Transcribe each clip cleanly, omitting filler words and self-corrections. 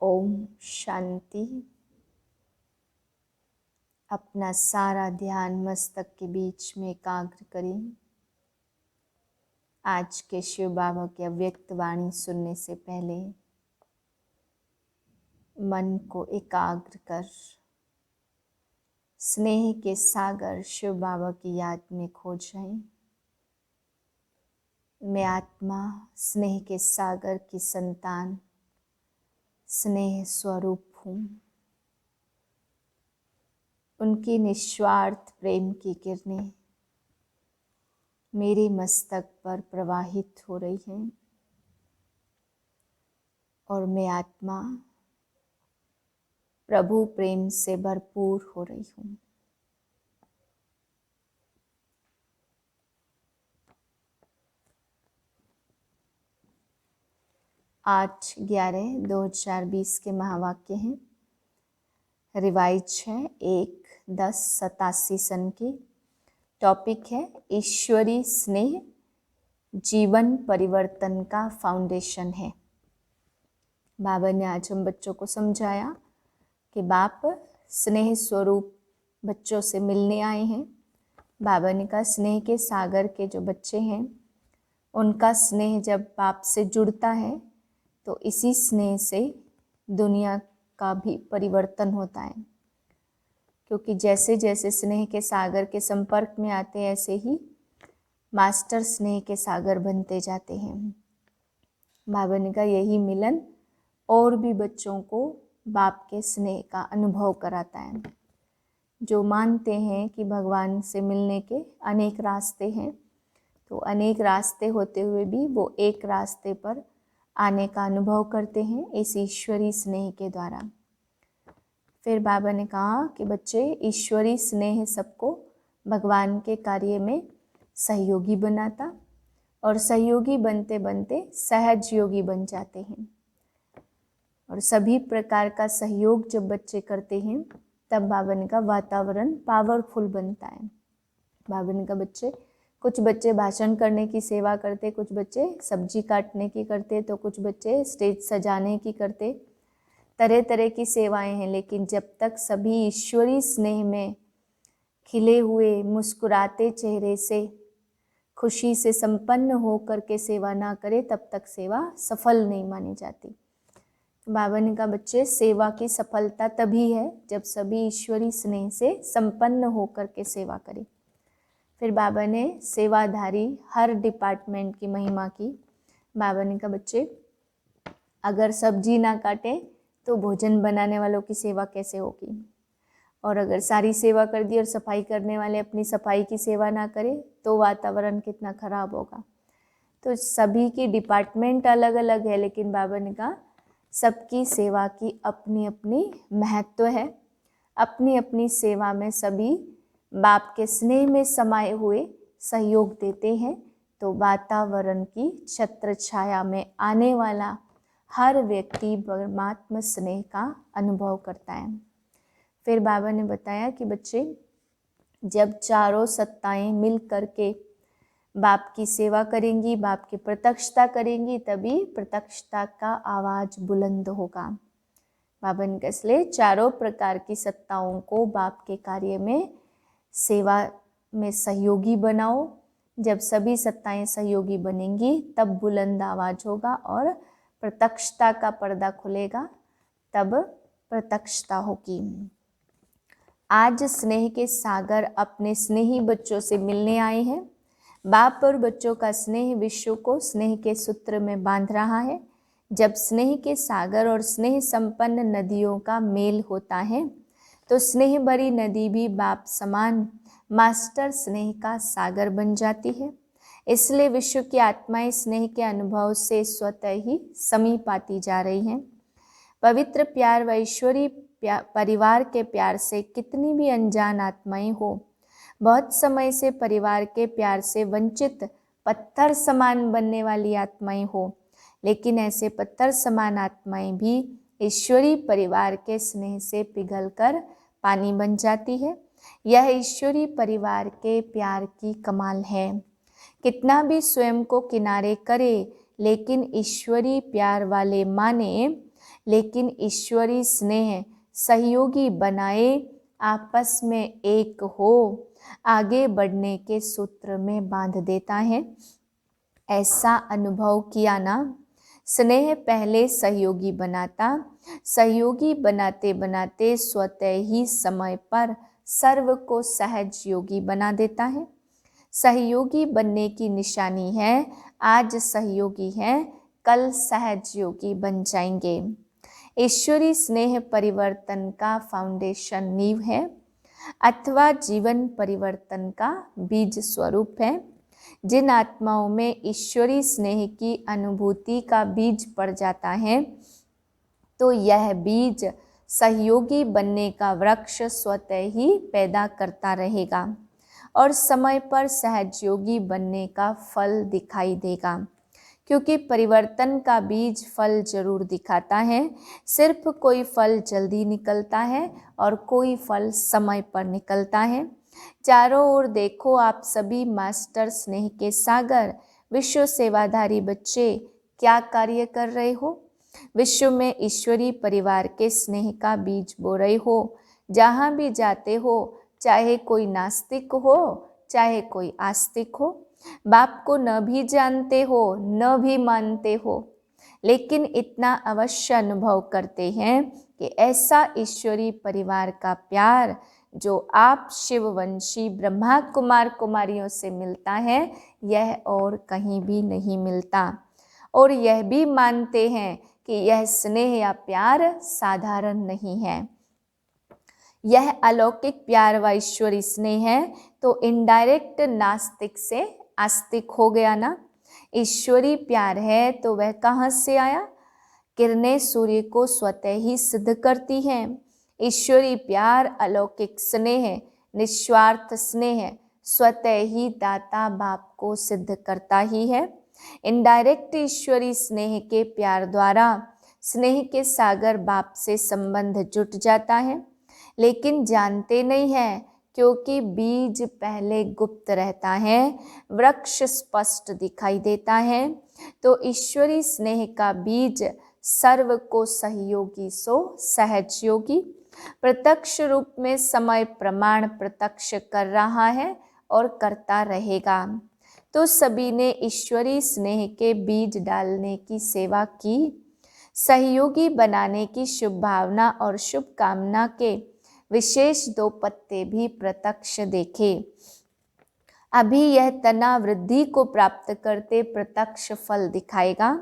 ओम शांति। अपना सारा ध्यान मस्तक के बीच में एकाग्र करें। आज के शिव बाबा की अव्यक्त वाणी सुनने से पहले मन को एकाग्र कर स्नेह के सागर शिव बाबा की याद में खो जाएं। मैं आत्मा स्नेह के सागर की संतान स्नेह स्वरूप हूँ। उनकी निस्वार्थ प्रेम की किरणें मेरे मस्तक पर प्रवाहित हो रही हैं और मैं आत्मा प्रभु प्रेम से भरपूर हो रही हूँ। आज 11/2020 के महावाक्य हैं। रिवाइज है 1/10/87 सन की। टॉपिक है ईश्वरी स्नेह जीवन परिवर्तन का फाउंडेशन है। बाबा ने आज हम बच्चों को समझाया कि बाप स्नेह स्वरूप बच्चों से मिलने आए हैं। बाबा ने कहा स्नेह के सागर के जो बच्चे हैं उनका स्नेह जब बाप से जुड़ता है तो इसी स्नेह से दुनिया का भी परिवर्तन होता है, क्योंकि जैसे जैसे स्नेह के सागर के संपर्क में आते हैं ऐसे ही मास्टर स्नेह के सागर बनते जाते हैं। बाबा ने कहा यही मिलन और भी बच्चों को बाप के स्नेह का अनुभव कराता है। जो मानते हैं कि भगवान से मिलने के अनेक रास्ते हैं, तो अनेक रास्ते होते हुए भी वो एक रास्ते पर आने का अनुभव करते हैं इस ईश्वरी स्नेह के द्वारा। फिर बाबा ने कहा कि बच्चे ईश्वरी स्नेह सबको भगवान के कार्य में सहयोगी बनाता और सहयोगी बनते बनते सहज योगी बन जाते हैं। और सभी प्रकार का सहयोग जब बच्चे करते हैं तब बाबा ने कहा वातावरण पावरफुल बनता है। बाबा ने कहा बच्चे कुछ बच्चे भाषण करने की सेवा करते, कुछ बच्चे सब्जी काटने की करते, तो कुछ बच्चे स्टेज सजाने की करते। तरह तरह की सेवाएं हैं, लेकिन जब तक सभी ईश्वरी स्नेह में खिले हुए मुस्कुराते चेहरे से खुशी से संपन्न हो करके सेवा ना करे तब तक सेवा सफल नहीं मानी जाती। बाबा ने कहा बच्चे सेवा की सफलता तभी है जब सभी ईश्वरी स्नेह से संपन्न हो करके सेवा करें। फिर बाबा ने सेवाधारी हर डिपार्टमेंट की महिमा की। बाबा ने कहा बच्चे अगर सब्जी ना काटे तो भोजन बनाने वालों की सेवा कैसे होगी, और अगर सारी सेवा कर दी और सफाई करने वाले अपनी सफाई की सेवा ना करें तो वातावरण कितना खराब होगा। तो सभी की डिपार्टमेंट अलग अलग है, लेकिन बाबा ने कहा सबकी सेवा की अपनी अपनी महत्व है। अपनी अपनी सेवा में सभी बाप के स्नेह में समाये हुए सहयोग देते हैं, तो वातावरण की छत्र छाया में आने वाला हर व्यक्ति परमात्मा स्नेह का अनुभव करता है। फिर बाबा ने बताया कि बच्चे जब चारों सत्ताएं मिल करके बाप की सेवा करेंगी, बाप की प्रत्यक्षता करेंगी, तभी प्रत्यक्षता का आवाज बुलंद होगा। बाबा ने कहा इसलिए चारों प्रकार की सत्ताओं को बाप के कार्य में सेवा में सहयोगी बनाओ। जब सभी सत्ताएं सहयोगी बनेंगी तब बुलंद आवाज होगा और प्रत्यक्षता का पर्दा खुलेगा, तब प्रत्यक्षता होगी। आज स्नेह के सागर अपने स्नेही बच्चों से मिलने आए हैं। बाप और बच्चों का स्नेह विश्व को स्नेह के सूत्र में बांध रहा है। जब स्नेह के सागर और स्नेह संपन्न नदियों का मेल होता है तो स्नेह भरी नदी भी बाप समान मास्टर स्नेह का सागर बन जाती है। इसलिए विश्व की आत्माएं स्नेह के अनुभव से स्वतः ही समीप आती जा रही हैं। पवित्र प्यार व ईश्वरी परिवार के प्यार से कितनी भी अनजान आत्माएं हो, बहुत समय से परिवार के प्यार से वंचित पत्थर समान बनने वाली आत्माएं हो, लेकिन ऐसे पत्थर समान आत्माएं भी ईश्वरी परिवार के स्नेह से पिघलकर पानी बन जाती है। यह ईश्वरी परिवार के प्यार की कमाल है। कितना भी स्वयं को किनारे करे, लेकिन ईश्वरी प्यार वाले माने लेकिन ईश्वरी स्नेह सहयोगी बनाए, आपस में एक हो, आगे बढ़ने के सूत्र में बांध देता है। ऐसा अनुभव किया ना? स्नेह पहले सहयोगी बनाता, सहयोगी बनाते बनाते स्वतः ही समय पर सर्व को सहज योगी बना देता है। सहयोगी बनने की निशानी है, आज सहयोगी हैं, कल सहज योगी बन जाएंगे। ईश्वरी स्नेह परिवर्तन का फाउंडेशन, नींव है, अथवा जीवन परिवर्तन का बीज स्वरूप है। जिन आत्माओं में ईश्वरी स्नेह की अनुभूति का बीज पड़ जाता है, तो यह बीज सहयोगी बनने का वृक्ष स्वतः ही पैदा करता रहेगा और समय पर सहजयोगी बनने का फल दिखाई देगा। क्योंकि परिवर्तन का बीज फल जरूर दिखाता है, सिर्फ कोई फल जल्दी निकलता है और कोई फल समय पर निकलता है। चारों ओर देखो, आप सभी मास्टर स्नेह के सागर, विश्व सेवाधारी बच्चे क्या कार्य कर रहे हो? विश्व में ईश्वरी परिवार के स्नेह का बीज बो रहे हो। जहाँ भी जाते हो, चाहे कोई नास्तिक हो चाहे कोई आस्तिक हो, बाप को न भी जानते हो न भी मानते हो, लेकिन इतना अवश्य अनुभव करते हैं कि ऐसा ईश्वरी परिवार का प्यार जो आप शिववंशी ब्रह्मा कुमार कुमारियों से मिलता है, यह और कहीं भी नहीं मिलता। और यह भी मानते हैं कि यह स्नेह या प्यार साधारण नहीं है, यह अलौकिक प्यार व ईश्वरी स्नेह है। तो इनडायरेक्ट नास्तिक से आस्तिक हो गया ना। ईश्वरी प्यार है तो वह कहाँ से आया? किरणें सूर्य को स्वतः ही सिद्ध करती हैं। ईश्वरी प्यार, अलौकिक स्नेह, निस्वार्थ स्नेह स्वतः ही दाता बाप को सिद्ध करता ही है। इनडायरेक्ट ईश्वरी स्नेह के प्यार द्वारा स्नेह के सागर बाप से संबंध जुट जाता है, लेकिन जानते नहीं है, क्योंकि बीज पहले गुप्त रहता है, वृक्ष स्पष्ट दिखाई देता है। तो ईश्वरी स्नेह का बीज सर्व को सहयोगी सो सहज योगी प्रत्यक्ष रूप में समय प्रमाण प्रत्यक्ष कर रहा है और करता रहेगा। तो सभी ने ईश्वरी स्नेह के बीज डालने की सेवा की, सहयोगी बनाने की शुभ भावना और शुभकामना के विशेष 2 पत्ते भी प्रत्यक्ष देखे। अभी यह तना वृद्धि को प्राप्त करते प्रत्यक्ष फल दिखाएगा।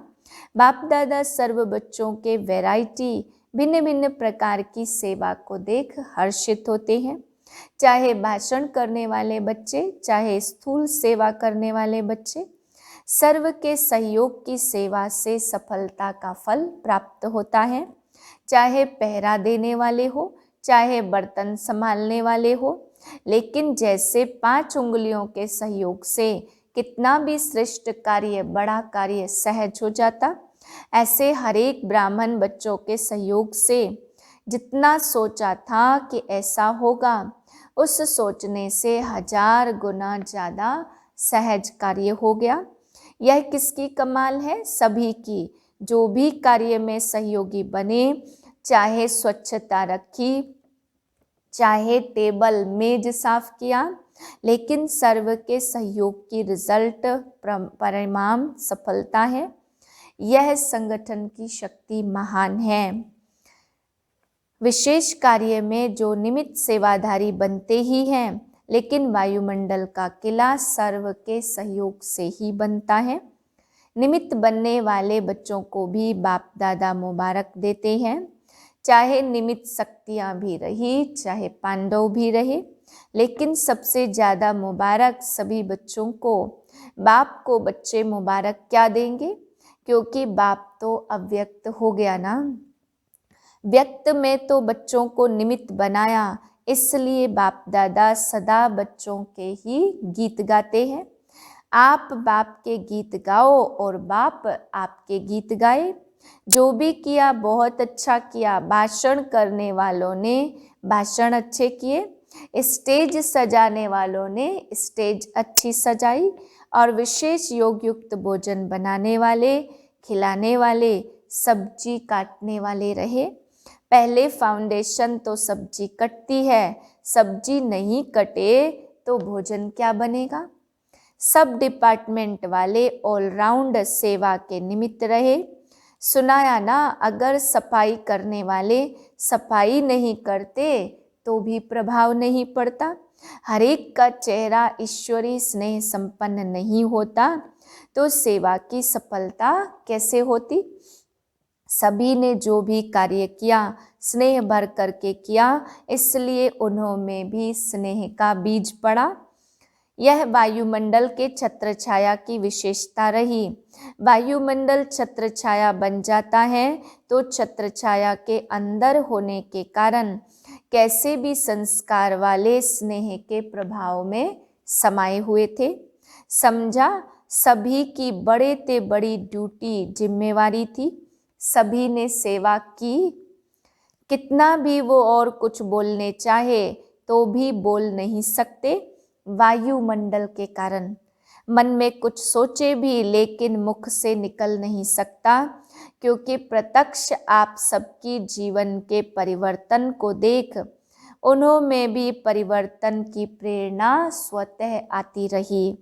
बाप दादा सर्व बच्चों के वैरायटी भिन्न भिन्न प्रकार की सेवा को देख हर्षित होते हैं। चाहे भाषण करने वाले बच्चे, चाहे स्थूल सेवा करने वाले बच्चे, सर्व के सहयोग की सेवा से सफलता का फल प्राप्त होता है। चाहे पहरा देने वाले हो, चाहे बर्तन संभालने वाले हो, लेकिन जैसे 5 उंगलियों के सहयोग से कितना भी श्रेष्ठ कार्य, बड़ा कार्य सहज हो जाता, ऐसे हर एक ब्राह्मण बच्चों के सहयोग से जितना सोचा था कि ऐसा होगा, उस सोचने से 1000 गुना ज़्यादा सहज कार्य हो गया। यह किसकी कमाल है? सभी की। जो भी कार्य में सहयोगी बने, चाहे स्वच्छता रखी, चाहे टेबल मेज साफ किया, लेकिन सर्व के सहयोग की रिजल्ट, परिणाम सफलता है। यह संगठन की शक्ति महान है। विशेष कार्य में जो निमित्त सेवाधारी बनते ही हैं, लेकिन वायुमंडल का किला सर्व के सहयोग से ही बनता है। निमित्त बनने वाले बच्चों को भी बाप दादा मुबारक देते हैं। चाहे निमित्त शक्तियाँ भी रही, चाहे पांडव भी रहे, लेकिन सबसे ज़्यादा मुबारक सभी बच्चों को, बाप को बच्चे मुबारक क्या देंगे? क्योंकि बाप तो अव्यक्त हो गया ना। व्यक्त में तो बच्चों को निमित्त बनाया, इसलिए बाप दादा सदा बच्चों के ही गीत गाते हैं। आप बाप के गीत गाओ और बाप आपके गीत गाए। जो भी किया बहुत अच्छा किया। भाषण करने वालों ने भाषण अच्छे किए, स्टेज सजाने वालों ने स्टेज अच्छी सजाई, और विशेष योग युक्त भोजन बनाने वाले, खिलाने वाले सब्जी काटने वाले रहे। पहले फाउंडेशन तो सब्जी कटती है, सब्जी नहीं कटे तो भोजन क्या बनेगा। सब डिपार्टमेंट वाले ऑलराउंड सेवा के निमित्त रहे। सुनाया ना, अगर सफाई करने वाले सफाई नहीं करते तो भी प्रभाव नहीं पड़ता। हर एक का चेहरा ईश्वरी स्नेह संपन्न नहीं होता तो सेवा की सफलता कैसे होती। सभी ने जो भी कार्य किया स्नेह भर करके किया, इसलिए उन्होंने भी स्नेह का बीज पड़ा। यह वायुमंडल के छत्र छाया की विशेषता रही। वायुमंडल छत्र छाया बन जाता है तो छत्र छाया के अंदर होने के कारण कैसे भी संस्कार वाले स्नेह के प्रभाव में समाये हुए थे। समझा, सभी की बड़े ते बड़ी ड्यूटी जिम्मेवारी थी। सभी ने सेवा की। कितना भी वो और कुछ बोलने चाहे तो भी बोल नहीं सकते, वायुमंडल के कारण। मन में कुछ सोचे भी लेकिन मुख से निकल नहीं सकता, क्योंकि प्रत्यक्ष आप सबकी जीवन के परिवर्तन को देख उन्होंने भी परिवर्तन की प्रेरणा स्वतः आती रही।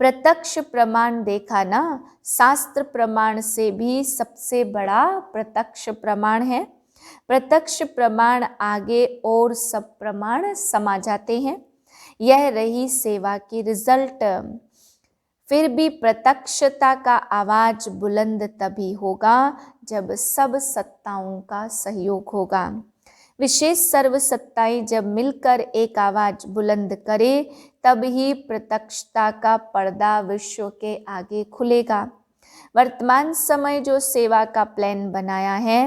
प्रत्यक्ष प्रमाण देखा ना, शास्त्र प्रमाण से भी सबसे बड़ा प्रत्यक्ष प्रमाण है। प्रत्यक्ष प्रमाण आगे और सब प्रमाण समा जाते हैं। यह रही सेवा की रिजल्ट। फिर भी प्रत्यक्षता का आवाज बुलंद तभी होगा जब सब सत्ताओं का सहयोग होगा। विशेष सर्व सत्ताएं जब मिलकर एक आवाज बुलंद करे तब ही प्रत्यक्षता का पर्दा विश्व के आगे खुलेगा। वर्तमान समय जो सेवा का प्लान बनाया है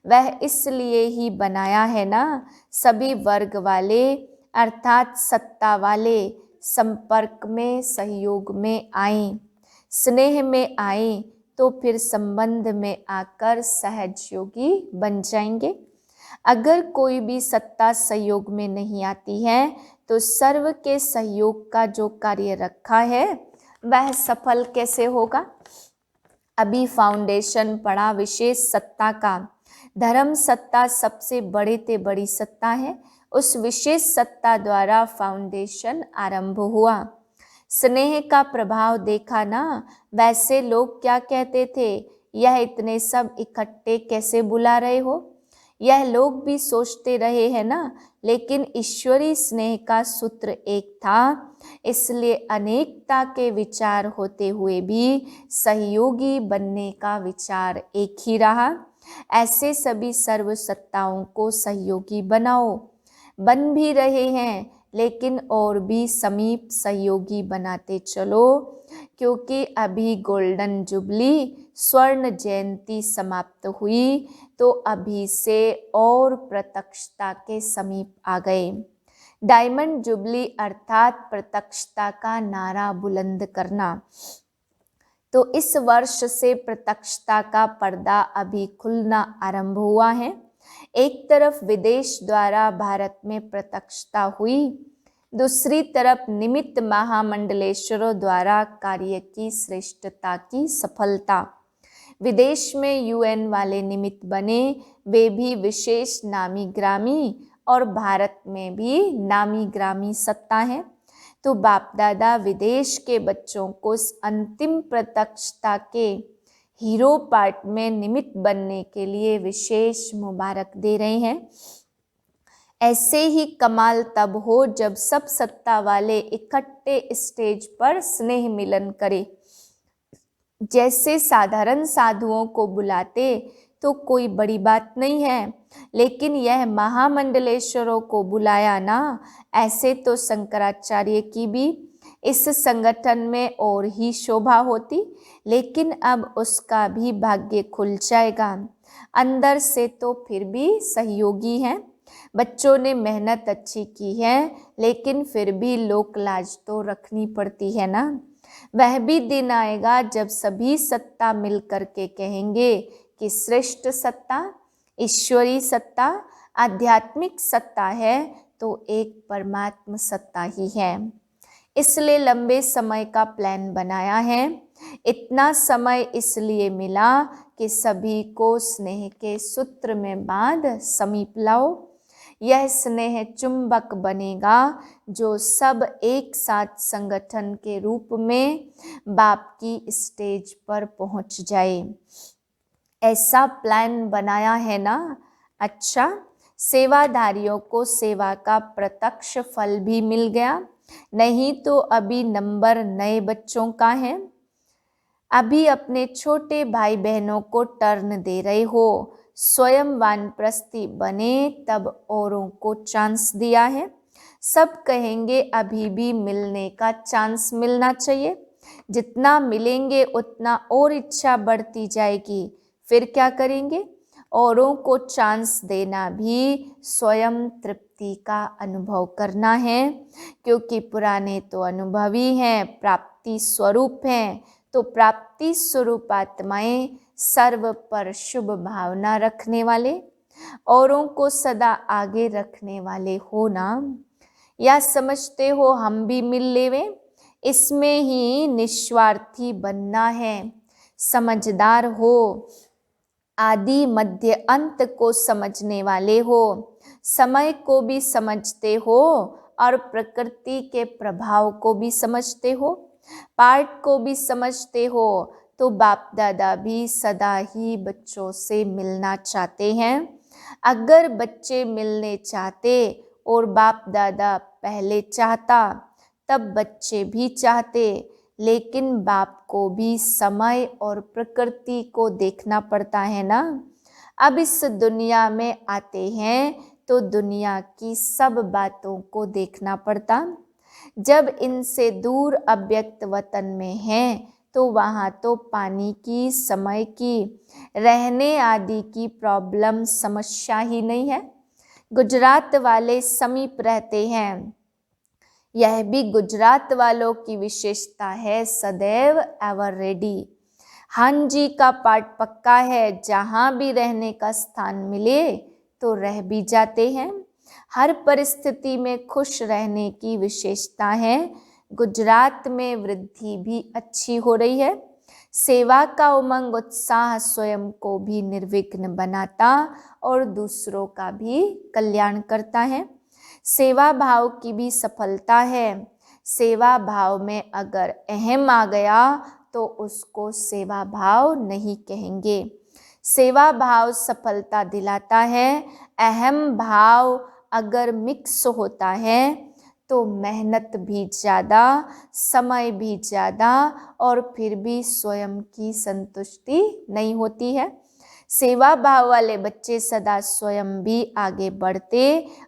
वह इसलिए ही बनाया है ना, सभी वर्ग वाले अर्थात सत्ता वाले संपर्क में सहयोग में आए, स्नेह में आए तो फिर संबंध में आकर सहयोगी बन जाएंगे। अगर कोई भी सत्ता सहयोग में नहीं आती है तो सर्व के सहयोग का जो कार्य रखा है वह सफल कैसे होगा। अभी फाउंडेशन पड़ा विशेष सत्ता का। धर्म सत्ता सबसे बड़े ते बड़ी सत्ता है। उस विशेष सत्ता द्वारा फाउंडेशन आरंभ हुआ। स्नेह का प्रभाव देखा ना, वैसे लोग क्या कहते थे, यह इतने सब इकट्ठे कैसे बुला रहे हो। यह लोग भी सोचते रहे हैं ना, लेकिन ईश्वरी स्नेह का सूत्र एक था, इसलिए अनेकता के विचार होते हुए भी सहयोगी बनने का विचार एक ही रहा। ऐसे सभी सर्व सत्ताओं को सहयोगी बनाओ। बन भी रहे हैं, लेकिन और भी समीप सहयोगी बनाते चलो, क्योंकि अभी गोल्डन जुबली स्वर्ण जयंती समाप्त हुई तो अभी से और प्रत्यक्षता के समीप आ गए। डायमंड जुबली अर्थात प्रत्यक्षता का नारा बुलंद करना। तो इस वर्ष से प्रत्यक्षता का पर्दा अभी खुलना आरंभ हुआ है। एक तरफ विदेश द्वारा भारत में प्रत्यक्षता हुई, दूसरी तरफ निमित्त महामंडलेश्वरों द्वारा कार्य की श्रेष्ठता की सफलता। विदेश में यूएन वाले निमित्त बने, वे भी विशेष नामी ग्रामी, और भारत में भी नामी ग्रामी सत्ता है। तो बाप दादा विदेश के बच्चों को अंतिम प्रत्यक्षता के हीरो पार्ट में निमित्त बनने के लिए विशेष मुबारक दे रहे हैं। ऐसे ही कमाल तब हो जब सब सत्ता वाले इकट्ठे स्टेज पर स्नेह मिलन करे। जैसे साधारण साधुओं को बुलाते तो कोई बड़ी बात नहीं है, लेकिन यह महामंडलेश्वरों को बुलाया ना, ऐसे तो शंकराचार्य की भी इस संगठन में और ही शोभा होती, लेकिन अब उसका भी भाग्य खुल जाएगा। अंदर से तो फिर भी सहयोगी हैं। बच्चों ने मेहनत अच्छी की है, लेकिन फिर भी लोक लाज तो रखनी पड़ती है ना। वह भी दिन आएगा जब सभी सत्ता मिल करके कहेंगे कि श्रेष्ठ सत्ता ईश्वरी सत्ता आध्यात्मिक सत्ता है तो एक परमात्म सत्ता ही है। इसलिए लंबे समय का प्लान बनाया है। इतना समय इसलिए मिला कि सभी को स्नेह के सूत्र में बांध समीप लाओ। यह स्नेह चुंबक बनेगा जो सब एक साथ संगठन के रूप में बाप की स्टेज पर पहुंच जाए। ऐसा प्लान बनाया है ना? अच्छा, सेवाधारियों को सेवा का प्रत्यक्ष फल भी मिल गया। नहीं तो अभी नंबर नए बच्चों का है। अभी अपने छोटे भाई बहनों को टर्न दे रहे हो। स्वयं वानप्रस्थी बने तब औरों को चांस दिया है। सब कहेंगे अभी भी मिलने का चांस मिलना चाहिए। जितना मिलेंगे उतना और इच्छा बढ़ती जाएगी। फिर क्या करेंगे? औरों को चांस देना भी स्वयं तृप्ति का अनुभव करना है, क्योंकि पुराने तो अनुभवी हैं, प्राप्ति स्वरूप हैं। तो प्राप्ति स्वरूप आत्माएं सर्व पर शुभ भावना रखने वाले, औरों को सदा आगे रखने वाले हो ना? या समझते हो हम भी मिल लेवे? इसमें ही निस्वार्थी बनना है। समझदार हो, आदि मध्य अंत को समझने वाले हो, समय को भी समझते हो और प्रकृति के प्रभाव को भी समझते हो, पाठ को भी समझते हो। तो बाप दादा भी सदा ही बच्चों से मिलना चाहते हैं। अगर बच्चे मिलने चाहते और बाप दादा पहले चाहता, तब बच्चे भी चाहते। लेकिन बाप को भी समय और प्रकृति को देखना पड़ता है ना। अब इस दुनिया में आते हैं तो दुनिया की सब बातों को देखना पड़ता। जब इनसे दूर अव्यक्त वतन में हैं तो वहाँ तो पानी की, समय की, रहने आदि की प्रॉब्लम समस्या ही नहीं है। गुजरात वाले समीप रहते हैं। यह भी गुजरात वालों की विशेषता है, सदैव एवर रेडी। हाँ जी का पाठ पक्का है, जहाँ भी रहने का स्थान मिले तो रह भी जाते हैं। हर परिस्थिति में खुश रहने की विशेषता है। गुजरात में वृद्धि भी अच्छी हो रही है। सेवा का उमंग उत्साह स्वयं को भी निर्विघ्न बनाता और दूसरों का भी कल्याण करता है। सेवा भाव की भी सफलता है। सेवा भाव में अगर अहम आ गया तो उसको सेवा भाव नहीं कहेंगे। सेवा भाव सफलता दिलाता है। अहम भाव अगर मिक्स होता है तो मेहनत भी ज़्यादा, समय भी ज़्यादा और फिर भी स्वयं की संतुष्टि नहीं होती है। सेवा भाव वाले बच्चे सदा स्वयं भी आगे बढ़ते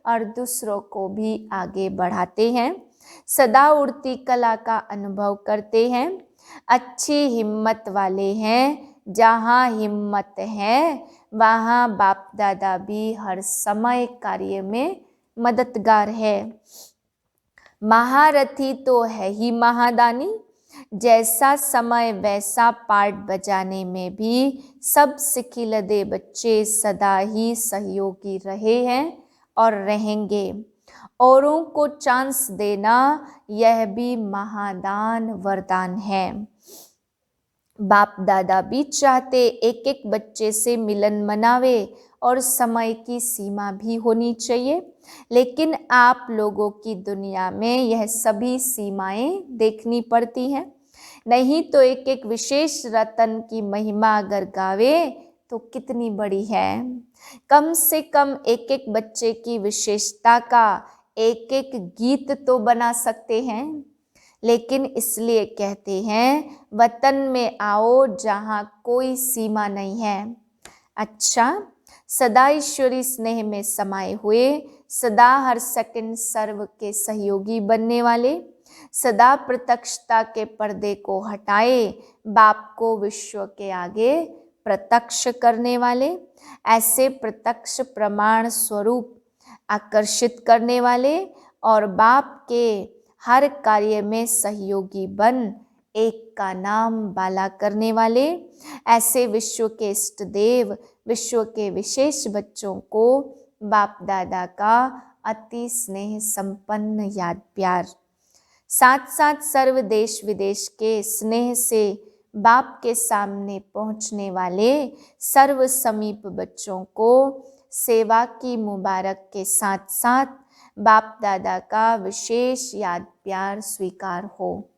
और दूसरों को भी आगे बढ़ाते हैं। सदा उड़ती कला का अनुभव करते हैं। अच्छी हिम्मत वाले हैं। जहाँ हिम्मत है वहाँ बाप दादा भी हर समय कार्य में मददगार है। महारथी तो है ही महादानी। जैसा समय वैसा पाठ बजाने में भी सब सिखिलदे बच्चे सदा ही सहयोगी रहे हैं और रहेंगे। औरों को चांस देना यह भी महादान वरदान है। बाप दादा भी चाहते एक एक बच्चे से मिलन मनावे और समय की सीमा भी होनी चाहिए। लेकिन आप लोगों की दुनिया में यह सभी सीमाएं देखनी पड़ती हैं। नहीं तो एक एक विशेष रतन की महिमा अगर गावे तो कितनी बड़ी है। कम से कम एक एक बच्चे की विशेषता का एक एक गीत तो बना सकते हैं। लेकिन इसलिए कहते हैं वतन में आओ जहाँ कोई सीमा नहीं है। अच्छा, सदा ईश्वरी स्नेह में समाये हुए, सदा हर सेकंड सर्व के सहयोगी बनने वाले, सदा प्रत्यक्षता के पर्दे को हटाए बाप को विश्व के आगे प्रत्यक्ष करने वाले, ऐसे प्रत्यक्ष प्रमाण स्वरूप आकर्षित करने वाले और बाप के हर कार्य में सहयोगी बन एक का नाम बाला करने वाले, ऐसे विश्व के इष्ट देव, विश्व के विशेष बच्चों को बाप दादा का अति स्नेह संपन्न याद प्यार। साथ साथ सर्व देश विदेश के स्नेह से बाप के सामने पहुंचने वाले सर्व समीप बच्चों को सेवा की मुबारक के साथ साथ बाप दादा का विशेष याद प्यार स्वीकार हो।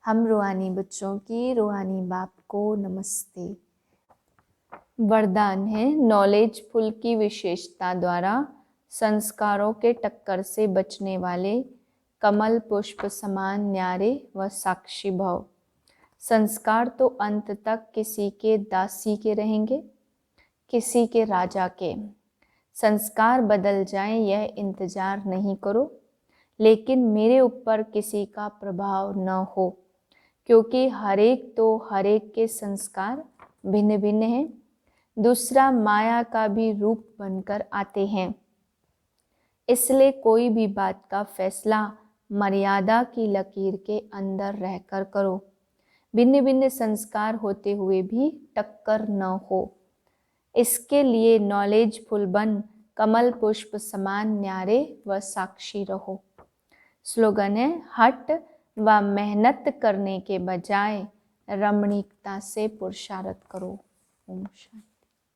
हम रूहानी बच्चों की रूहानी बाप को नमस्ते। वरदान है, नॉलेज फुल की विशेषता द्वारा संस्कारों के टक्कर से बचने वाले कमल पुष्प समान न्यारे व साक्षी भव। संस्कार तो अंत तक किसी के दासी के रहेंगे, किसी के राजा के। संस्कार बदल जाएं यह इंतजार नहीं करो, लेकिन मेरे ऊपर किसी का प्रभाव न हो, क्योंकि हर एक के संस्कार भिन्न भिन्न हैं। दूसरा माया का भी रूप बनकर आते हैं। इसलिए कोई भी बात का फैसला मर्यादा की लकीर के अंदर रहकर करो। भिन्न भिन्न संस्कार होते हुए भी टक्कर न हो, इसके लिए नॉलेजफुल बन कमल पुष्प समान न्यारे व साक्षी रहो। स्लोगन है, हट व मेहनत करने के बजाय रमणीकता से पुरुषार्थ करो। ओम शांति।